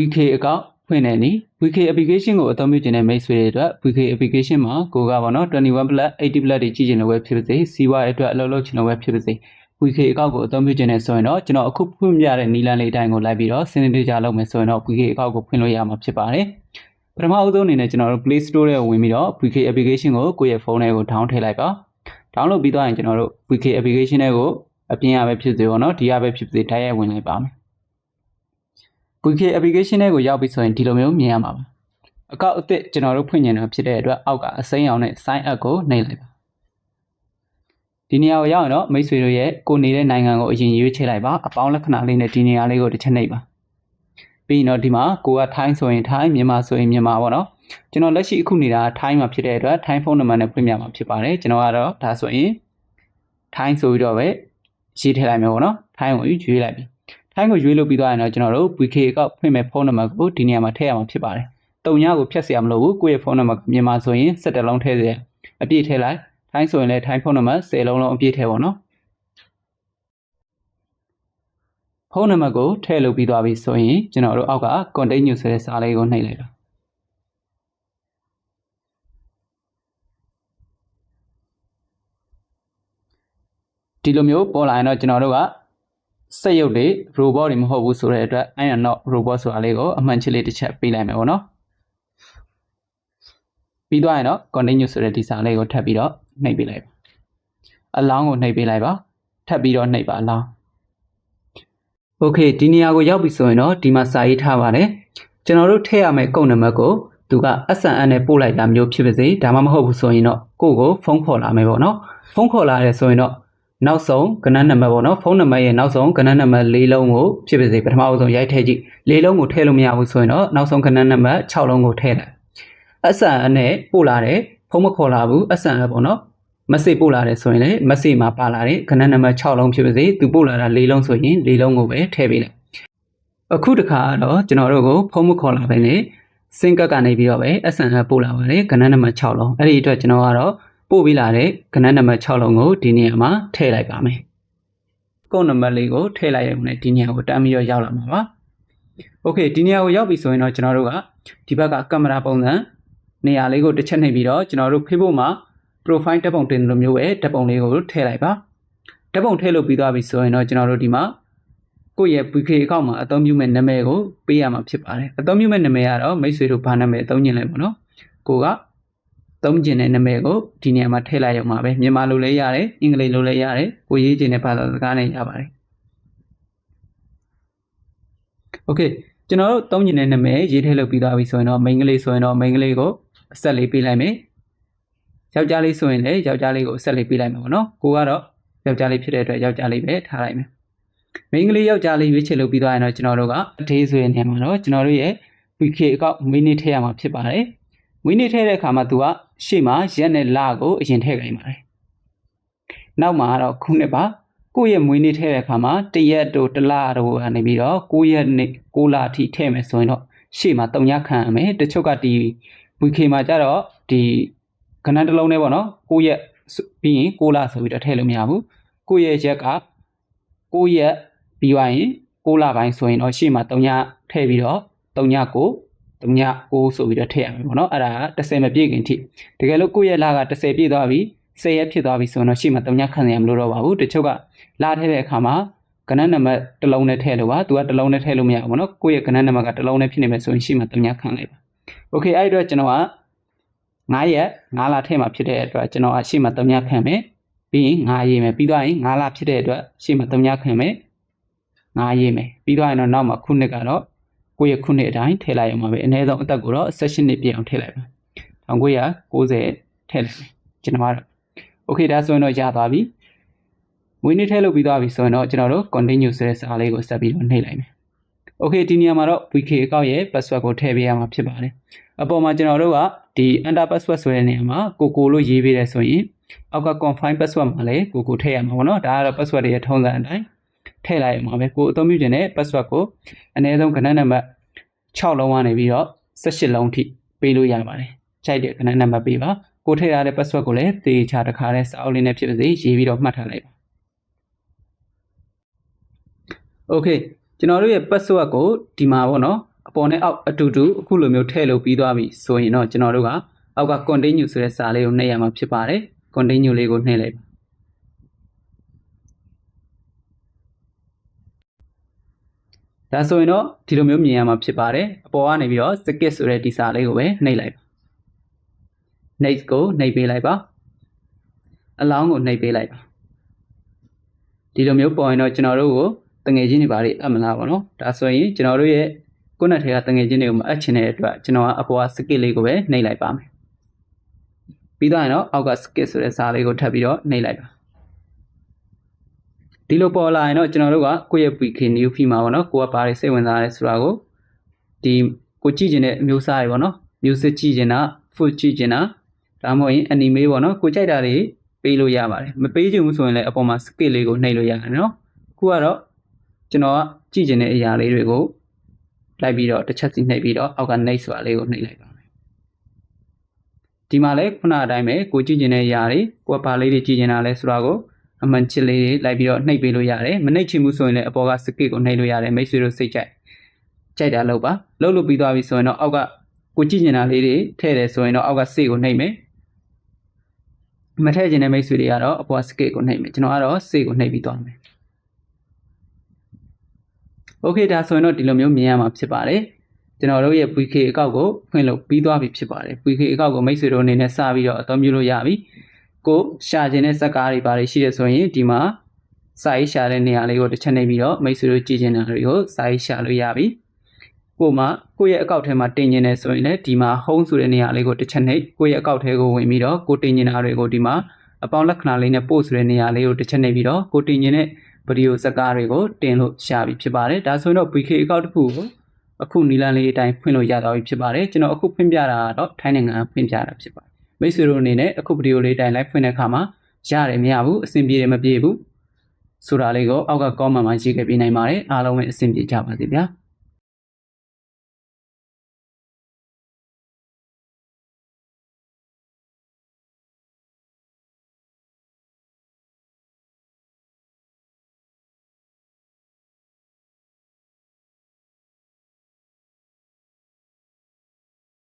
VK account ဖွင့်နေနီ VK application ကိုအသုံးပြုခြင်းနဲ့မိတ်ဆွေတွေအတွက် VK application မှာကိုကပေါ့နော်21 plus 80 plus တွေကြည့်ချင်လို့ပဲဖြစ်ပါစေစီးပွားရေးအတွက်အလုပ်လုပ်ချင်လို့ပဲဖြစ်ပါစေ VK account ကိုအသုံးပြုခြင်းနဲ့ဆိုရင်တော့ကျွန်တော်အခုဖွင့်ပြတဲ့နီလန်လေးအတိုင်းကိုလိုက်ပြီးတော့စနစ်တကျလုပ်မယ်ဆိုရင်တော့ VK account ကိုဖွင့်လို့ရမှာဖြစ်ပါတယ်ပထမအဆုံးအနေနဲ့ကျွန်တော်တို့ Play Store ထဲကိုဝင်ပြီးတော့ VK application ကိုကိုယ့်ရဲ့ဖုန်းထဲကို download ထည့်လိုက်ပါ download ပြီးသွားရင်ကျွန်တော်တို့ VK application ထဲကိုအပြင်ရပဲဖြစ်စေပေါ့နော်ဒီရပဲဖြစ်စေတိုက်ရိုက်ဝင်လိုက်ပါမယ် VK application တွေကိုရောက်ပြီဆိုရင်ဒီလိုမျိုးမြင်ရမှာပါအကောင့်အသစ်ကျွန်တော်တို့ဖွင့်ညင်တာဖြစ်တဲ့အတွက်အောက်ကအစိမ်းအောင်နဲ့ sign up ကိုနှိပ်လိုက်ပါဒီနေရာကိုရောက်ရင်တော့မိတ်ဆွေတို့ရဲ့ကိုနေတဲ့နိုင်ငံကိုအရင်ရွေးချယ်လိုက်ပါအပေါင်းလက္ခဏာလေးနဲ့ဒီနေရာလေးကိုတစ်ချက်နှိပ်ပါပြီးရင်တော့ဒီမှာကိုကထိုင်းဆိုရင်ထိုင်းမြန်မာဆိုရင်မြန်မာပေါ့နော်ကျွန်တော်လက်ရှိအခုနေတာထိုင်းမှာဖြစ်တဲ့အတွက်ထိုင်းဖုန်းနံပါတ်နဲ့ဖွင့်ပြမှာဖြစ်ပါတယ်ကျွန်တော်ကတော့ဒါဆိုရင်ထိုင်းဆိုပြီးတော့ပဲရေးထည့်လိုက်မယ်ပေါ့နော်ထိုင်းကိုရွေးလိုက်ပြီထိုင်းကိုရွေးလို့ပြီးသွားရင်တော့ကျွန်တော်တို့ VK အကောင့်ဖွင့်မဲ့ဖုန်းနံပါတ်ကိုဒီနေရာမှာထည့်ရမှာဖြစ်ပါတယ်တုံညကိုဖြတ်เสียမလို့ဘူးကိုယ့်ရဲ့ဖုန်းနံပါတ်မြန်မာဆိုရင်17လုံးထည့်စေအပြည့်ထည့်လိုက်ထိုင်းဆိုရင်လည်းထိုင်းဖုန်းနံပါတ်10လုံးလုံးအပြည့်ထည့်ပါတော့ဖုန်းနံပါတ်ကိုထည့်လို့ပြီးသွားပြီဆိုရင်ကျွန်တော်တို့အောက်က continue ဆိုတဲ့စာလေးကိုနှိပ်လိုက်တာဒီလိုမျိုးပေါ်လာရင်တော့ကျွန်တော်တို့ကစက်ရုပ်တွေ robot တွေမဟုတ်ဘူးဆိုတဲ့အတွက် I am not robot ဆိုတာလေးကိုအမှန်ချစ်လေးတစ်ချက်ပေးလိုက်မယ်ပေါ့နော်ပြီးသွားရင်တော့ continue ဆိုတဲ့ဒီစာလေးကိုထပ်ပြီးတော့နှိပ်ပေးလိုက်ပါအလောင်းကိုနှိပ်ပေးလိုက်ပါထပ်ပြီးတော့နှိပ်ပါအလောင်း Okay ဒီနေရာကိုရောက်ပြီဆိုရင်တော့ဒီမှာစာရေးထားပါတယ်ကျွန်တော်တို့ထည့်ရမယ့်ကုတ်နံပါတ်ကိုသူက SNN နဲ့ပို့လိုက်တာမျိုးဖြစ်ပါစေဒါမှမဟုတ်ဘူးဆိုရင်တော့ကိုဖုန်းခေါ်လာမယ်ပေါ့နော်ဖုန်းခေါ်လာရဲဆိုရင်တော့နောက်ဆုံးကဏ္ဍနံပါတ်ပေါ့နော်ဖုန်းနံပါတ်ရဲ့နောက်ဆုံးကဏ္ဍနံပါတ်၄လုံးကိုဖြစ်ပါစေပထမဆုံးရိုက်ထည့်ကြည့်၄လုံးကိုထည့်လို့မရဘူးဆိုရင်တော့နောက်ဆုံးကဏ္ဍနံပါတ်6လုံးကိုထည့်လိုက် SNN နဲ့ပို့လာတယ်ဖုန်းမခေါ်လာဘူး SNN ပေါ့နော်message ပို့လာတယ်ဆိုရင်လည်း message မှာပါလာတယ်ကဏ္ဍနံပါတ်6လုံးဖြစ်ပါစေသူပို့လာတာ4လုံးဆိုရင်4လုံးကိုပဲထည့်ပေးလိုက်အခုတခါတော့ကျွန်တော်တို့ကိုဖုန်းမခေါ်လာပဲနဲ့စင်ကတ်ကနေပြီးတော့ပဲ SNN ပို့လာပါတယ်ကဏ္ဍနံပါတ်6လုံးအဲ့ဒီအတွက်ကျွန်တော်ကတော့ပို့ပေးလာတဲ့ကဏ္ဍနံပါတ်6လုံးကိုဒီနေရာမှာထည့်လိုက်ပါမယ်ကုတ်နံပါတ်လေးကိုထည့်လိုက်ရုံနဲ့ဒီနေရာကိုတန်းပြီးတော့ရောက်လာမှာပါ Okay ဒီနေရာကိုရောက်ပြီဆိုရင်တော့ကျွန်တော်တို့ကဒီဘက်ကကင်မရာပုံစံနေရာလေးကိုတစ်ချက်နှိပ်ပြီးတော့ကျွန်တော်တို့ Facebook မှာ profile ဓာတ်ပုံတင်လိုမျိုးပဲဓာတ်ပုံလေးကိုထည့်လိုက်ပါဓာတ်ပုံထည့်လို့ပြီးသွားပြီဆိုရင်တော့ကျွန်တော်တို့ဒီမှာကိုယ့်ရဲ့ VK account မှာအသုံးပြုမဲ့နာမည်ကိုပေးရမှာဖြစ်ပါတယ်အသုံးပြုမဲ့နာမည်ကတော့မိတ်ဆွေတို့ဘာနာမည်အသုံးညင်လဲပေါ့နော်ကိုကသုံးကျင်တဲ့နာမည်ကိုဒီနေရာမှာထည့်လိုက်ရုံပါပဲမြန်မာလိုလည်းရတယ်အင်္ဂလိပ်လိုလည်းရတယ်ကိုရေးချင်တဲ့ဘာသာစကားနဲ့ရပါတယ် Okay ကျွန်တော်တို့သုံးကျင်တဲ့နာမည်ရေးထည့်လို့ပြီးသွားပြီဆိုရင်တော့ main ကလေးဆိုရင်တော့ main ကလေးကိုအဆက်လေးပေးလိုက်မယ်ယောက်ျားလေးဆိုရင်လည်းယောက်ျားလေးကိုအဆက်လေးပေးလိုက်မယ်ပေါ့နော်ကိုကတော့ယောက်ျားလေးဖြစ်တဲ့အတွက်ယောက်ျားလေးပဲထားလိုက်မယ် main ကလေးယောက်ျားလေးရွေးချယ်လို့ပြီးသွားရင်တော့ကျွန်တော်တို့က day ဆိုရင်နေမှာတော့ကျွန်တော်တို့ရဲ့ VK account မိနစ်ထည့်ရမှာဖြစ်ပါတယ်မိနစ်ထည့်တဲ့အခါမှာသူကရှေ့မှာရက်နဲ့လကိုအရင်ထည့်ခိုင်းပါတယ်နောက်မှာတော့ခုနှစ်ပါကိုယ့်ရဲ့မွေးနေ့ထည့်တဲ့အခါမှာတရက်တို့တစ်လတို့ကနေပြီးတော့9ရက်နေ့9လအထိထည့်မယ်ဆိုရင်တော့ရှေ့မှာ3ညခံရမယ်တချို့ကဒီ VK မှာကြတော့ဒီခဏတစ်လုံးနဲ့ပေါ့နော်9ရက်ပြီးရင်9လဆိုပြီးတော့ထည့်လို့မရဘူး9ရက်ရက်က9ရက်ပြီးသွားရင်9လပိုင်းဆိုရင်တော့ရှေ့မှာ3ညထည့်ပြီးတော့3ည9 3ည9ဆိုပြီးတော့ထည့်ရမယ်ပေါ့နော်အဲ့ဒါက10မပြည့်ခင်ထိတကယ်လို့9ရက်လက10ပြည့်သွားပြီ10ရက်ဖြစ်သွားပြီဆိုတော့ရှေ့မှာ3ညခံရမလို့တော့ပါဘူးတချို့ကလာထည့်တဲ့အခါမှာကဏ္ဍနံပါတ်တစ်လုံးနဲ့ထည့်လို့ပါသူကတစ်လုံးနဲ့ထည့်လို့မရဘူးပေါ့နော်ကိုယ့်ရဲ့ကဏ္ဍနံပါတ်ကတစ်လုံးနဲ့ဖြစ်နေမယ်ဆိုရင်ရှေ့မှာ3ညခံလိုက်ပါ Okay အဲ့အတွက်ကျွန်တော်က9ရက်9လထည့်မှာဖြစ်တဲ့အတွက်ကျွန်တော်ကရှေ့မှာ3ညခံမယ်ပြီးရင်9ရေးမယ်ပြီးသွားရင်9လဖြစ်တဲ့အတွက်ရှေ့မှာ3ညခံမယ်9ရေးမယ်ပြီးသွားရင်တော့နောက်မှာခုနှစ်ကတော့ကိုယ့်ရဲ့ခုနှစ်အတိုင်းထည့်လိုက်ရမှာပဲအနည်းဆုံးအသက်ကိုတော့16နှစ်ပြည့်အောင်ထည့်လိုက်ပါ1990ထည့်လိုက်မယ်ကျွန်တော်ကတော့ Okay ဒါဆိုရင်တော့ရသွားပြီမွေးနေ့ထည့်လို့ပြီးသွားပြီဆိုရင်တော့ကျွန်တော်တို့ continue ဆိုတဲ့စာလေးကိုဆက်ပြီးတော့နှိပ်လိုက်မယ် Okay ဒီနေရာမှာတော့ VK account ရဲ့ password ကိုထည့်ပေးရမှာဖြစ်ပါတယ်အပေါ်မှာကျွန်တော်တို့ကဒီ enter password ဆိုတဲ့နေရာမှာကိုလို့ရေးပေးတယ်ဆိုရင်အောက်က confirm password မှာလည်းကိုထည့်ရမှာပေါ့နော်ဒါကတော့ password တွေရဲ့ထုံးစံအတိုင်းထည့်လိုက်ရမှာပဲကိုအသုံးပြုခြင်းနဲ့ password ကိုအနည်းဆုံးကဏ္ဍနံပါတ်6လုံးကနေပြီးတော့18လုံးထိပေးလို့ရပါတယ်ခြိုက်တဲ့ကဏ္ဍနံပါတ်ပေးပါကိုထည့်ရတဲ့ password ကိုလည်းသေချာတစ်ခါတည်းစာအုပ်လေးနဲ့ဖြစ်ပါစေရေးပြီးတော့မှတ်ထားလိုက်ပါ Okay ကျွန်တော်တို့ရဲ့ password ကိုဒီမှာပေါ့နော် အပေါ်နဲ့အောက်အတူတူအခုလိုမျိုးထည့်လို့ပြီးသွားပြီဆိုရင်တော့ကျွန်တော်တို့ကအောက်က continue ဆိုတဲ့စာလေးကိုနှိပ်ရမှာဖြစ်ပါတယ် continue လေးကိုနှိပ်လိုက်ဒါဆိုရင်တော့ဒီလိုမျိုးမြင်ရမှာဖြစ်ပါတယ်အပေါ်ကနေပြီးတော့ skip ဆိုတဲ့ဒီစာလေးကိုပဲနှိပ်လိုက်ပါ next ကိုနှိပ်ပေးလိုက်ပါအလောင်းကိုနှိပ်ပေးလိုက်ပါဒီလိုမျိုးပေါ်ရင်တော့ကျွန်တော်တို့ကိုတငယ်ချင်းတွေပါလိအပ်မလားပေါ့နော်ဒါဆိုရင်ကျွန်တော်တို့ရဲ့ကိုယ့်နဲ့ထဲကတငယ်ချင်းတွေကိုမအပ်ချင်တဲ့အတွက်ကျွန်တော်ကအပေါ်က skip လေးကိုပဲနှိပ်လိုက်ပါမယ်ပြီးတော့ရင်တော့အောက်က skip ဆိုတဲ့စာလေးကိုထပ်ပြီးတော့နှိပ်လိုက်ပါဒီလိုပေါ်လာရင်တော့ကျွန်တော်တို့ကကိုယ့်ရဲ့ PK new feed မှာပေါ့နော်ကိုကဘာတွေစိတ်ဝင်စားလဲဆိုတာကိုဒီကိုကြည့်ကျင်တဲ့အမျိုးအစားတွေပေါ့နော် music ကြည့်ကျင်တာ food ကြည့်ကျင်တာဒါမှမဟုတ်ရင် anime ပေါ့နော်ကိုကြိုက်တာတွေပေးလို့ရပါတယ်မပေးချင်ဘူးဆိုရင်လည်းအပေါ်မှာ skip လေးကိုနှိပ်လို့ရတယ်နော်အခုကတော့ကျွန်တော်ကကြည့်ကျင်တဲ့အရာလေးတွေကိုလိုက်ပြီးတော့တစ်ချက်စီနှိပ်ပြီးတော့အောက်က next ဆိုတာလေးကိုနှိပ်လိုက်ပါမယ်ဒီမှာလည်းခုနအတိုင်းပဲကိုကြည့်ကျင်တဲ့အရာတွေကိုကဘာလေးတွေကြည့်ကျင်တာလဲဆိုတာကိုအမှန်ချစ်လေးတွေလိုက်ပြီးတော့နှိပ်ပေးလို့ရတယ်မနှိပ်ချင်ဘူးဆိုရင်လည်းအပေါ်က skip ကိုနှိပ်လို့ရတယ်မိတ်ဆွေတို့စိတ်ကြိုက်တာလုပ်ပါလုပ်လို့ပြီးသွားပြီဆိုရင်တော့အောက်ကကိုကြည့်ကျင်တာလေးတွေထည့်တယ်ဆိုရင်တော့အောက်က save ကိုနှိပ်မယ်မထည့်ချင်တဲ့မိတ်ဆွေတွေကတော့အပေါ် skip ကိုနှိပ်မယ်ကျွန်တော်ကတော့ save ကိုနှိပ်ပြီးသွားမယ်โอเคဒါဆိုရင်တော့ဒီလိုမျိုးမြင်ရမှာဖြစ်ပါတယ်ကျွန်တော်တို့ရဲ့ PK အကောက်ကိုဖွင့်လို့ပြီးသွားပြီဖြစ်ပါတယ် PK အကောက်ကိုမိတ်ဆွေတို့အနေနဲ့စပြီးတော့အသုံးပြုလို့ရပြီကိုရှာခြင်းတဲ့ဇက်ကားတွေပါတယ်ရှိတယ်ဆိုရင်ဒီမှာစာရေးရှာတဲ့နေရာလေးကိုတစ်ချက်နှိပ်ပြီးတော့မိတ်ဆွေတို့ကြည့်ခြင်းတာတွေကိုစာရေးရှာလို့ရပြီကိုရဲ့အကောက်ထဲမှာတင်ကျင်နေဆိုရင်လည်းဒီမှာ home ဆိုတဲ့နေရာလေးကိုတစ်ချက်နှိပ်ကိုရဲ့အကောက်ထဲကိုဝင်ပြီးတော့ကိုတင်ကျင်တာတွေကိုဒီမှာအပေါင်းလက္ခဏာလေးနဲ့ပို့ဆိုတဲ့နေရာလေးကိုတစ်ချက်နှိပ်ပြီးတော့ကိုတင်ကျင်တဲ့ဗီဒီယိုဇက်ကားတွေကိုတင်လို့ရှာပြီဖြစ်ပါတယ်ဒါဆိုရင်တော့ PK အကောက်တစ်ခုကိုအခုနီလန်းလေးအတိုင်းဖွင့်လို့ရသွားပြီဖြစ်ပါတယ်ကျွန်တော်အခုဖွင့်ပြတာတော့ထိုင်းနိုင်ငံဖွင့်ပြတာဖြစ်ပါတယ်မိတ်ဆွေတို့အနေနဲ့အခုဗီဒီယိုလေးတိုင်း live ဖွင့်တဲ့အခါမှာရတယ်မရဘူးအဆင်ပြေတယ်မပြေဘူးဆိုတာလေးကိုအောက်က comment မှာရေးခဲ့ပေးနိုင်ပါတယ်အားလုံးပဲအဆင်ပြေကြပါစေဗျာ